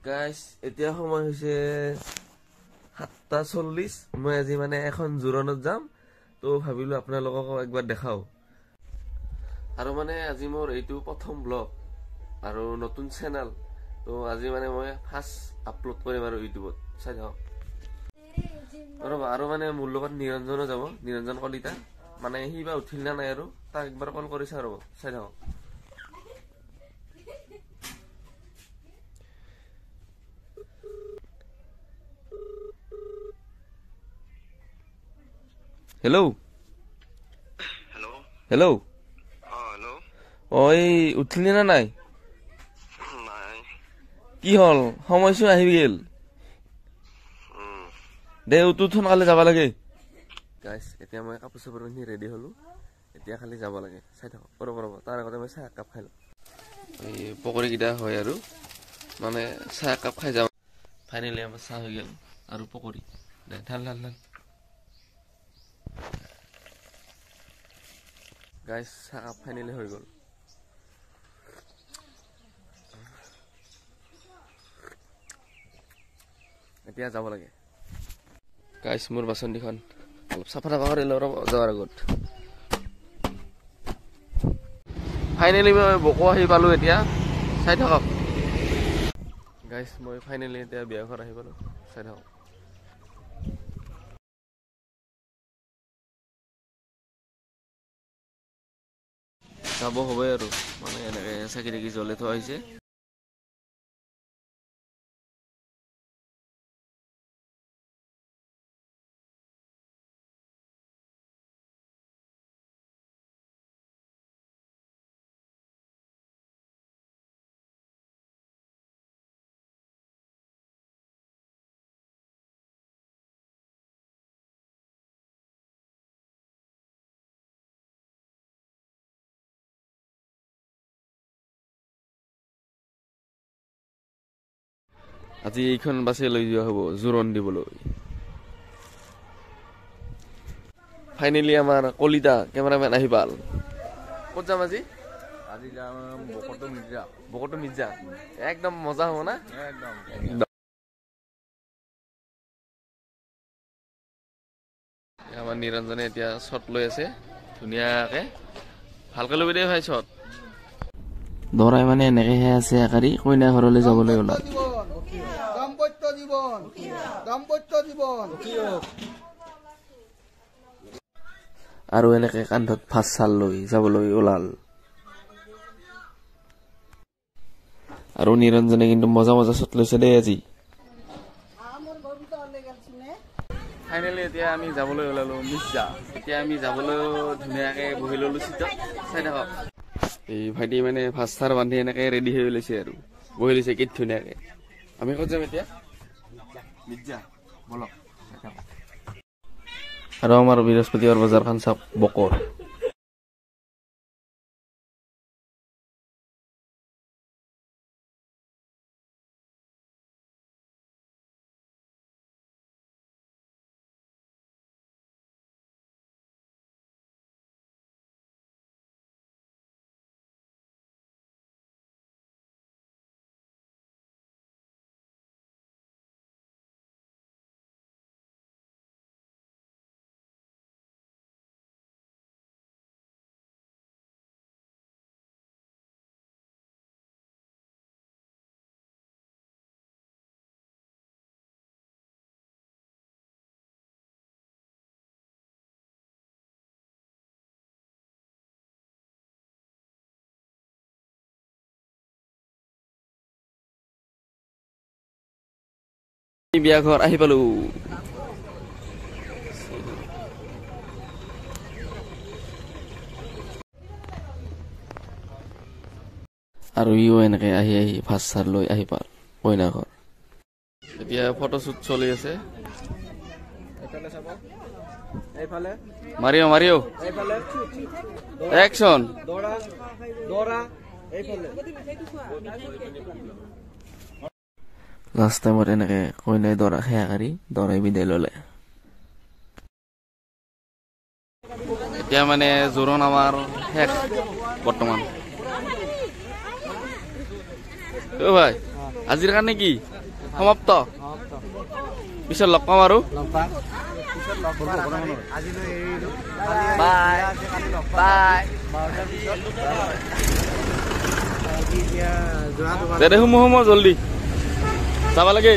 Guys এতিয়া সময় হৈছে 7:40 মই আজি মানে এখন জোৰণত যাম তো ভাবিলো আপোনালোকক একবাৰ দেখাও আৰু মানে আজি মোৰ এইটো প্ৰথম ব্লগ আৰু নতুন চেনেল তো আজি মানে মই ফাৰ্স্ট আপলোড কৰিম আৰু ইউটিউবত চাই থাকক আৰু মানে মোৰ লগত নিৰঞ্জনো যাব নিৰঞ্জন কলিতা মানে হিবা উঠিল না নাই আৰু তাক একবাৰ কল কৰিছা আৰু চাই থাকক Hello. Hello. Hello. Hello. Oi, উঠলি না নাই? নাই। কি হল? সময়সু আহিবি গেল। দে উঠুন কালে যাব লাগে। গাইস, এতিয়া মই কাপোৰ চাপোৰ পিন্ধি ৰেডি হলো। এতিয়া খালি যাব লাগে। চাই থাকক। ৰব তাৰ আগতে মই চাহ কাপ খাই লওঁ। এই পকৰি কিটা হয় আৰু মানে চাহ কাপ খাই যাওঁ। ফাইনালি আমাৰ চাহ হৈ গেল আৰু পকৰি। দে ঢাল গাইস চাহ কাপ ফাইনালি হৈ গল। এতিয়া যাব লাগে। গাইস মোৰ বাচন দিখন অলপ চাফা কৰিলে আৰু যাৱাৰ আগত ফাইনালি মই বকো আহি পালো এতিয়া চাই থাকক গাইস মই ফাইনালি এতিয়া বিয়া ঘৰ আহি পালো চাই থাকক যাব হবে আৰু মানে এনেকে চাকি দেখি জ্বলে থোৱা হৈছে আজি এইখন বাছে লৈ যোৱা হ'ব জোৰণ দিবলৈ ফাইনালি আমাৰ কলিতা কেমেৰামেন আহি পাল ক'ত যাম আজি আজি যাম বকটো মিৰ্জা একদম মজা হ'ব না একদম আমাৰ নিৰঞ্জনে এতিয়া শ্বট লৈ আছে ধুনীয়াকে ভালকে ল'বি দেই ভাই শ্বট দৰাই মানে এনেকেহে আছে একাৰি কইনা ঘৰলৈ যাবলৈ ওলাল দাম্পত্য জীৱন আৰু এনেকে কান্ধত ভাত চাল লৈ যাবলৈ ওলাল আৰু নিৰঞ্জনে কিন্তু মজা শ্বট লৈছে দেই আজি ফাইনেলি এতিয়া আমি যাবলৈ ওলালো মিৰ্জা এতিয়া আমি যাবলৈ ধুনীয়াকে বহি ললো চিটত চাই থাকক এই ভাইটি মানে ভাত চাৰ বান্ধি এনেকে ৰেডি হৈ লৈছে আৰু বহি লৈছে কি ধুনীয়াকে আমি ক'ত যাম এতিয়া মিৰ্জা বলক আৰু আমাৰ বৃহস্পতিবাৰ বজাৰখন চাওক বকৰ বিয়া ঘৰ আহি পালো আৰু ইও এনেকে আহি ভাত চাৰ লৈ আহি পাল কইনা ঘৰ এতিয়া ফটোশ্বুট চলি আছে মাৰিও একশন লাষ্ট টাইমত এনেকে কইনাই দৰা খেয়া কাৰি দৰাই বিদায় ললে এতিয়া মানে জোৰণ আমাৰ শেষ বৰ্তমান ভাই আজিৰ কাৰণে কি সমাপ্ত পিছত লগ পাম আৰু বাই বাই দে সোমো জলদি যাব লাগে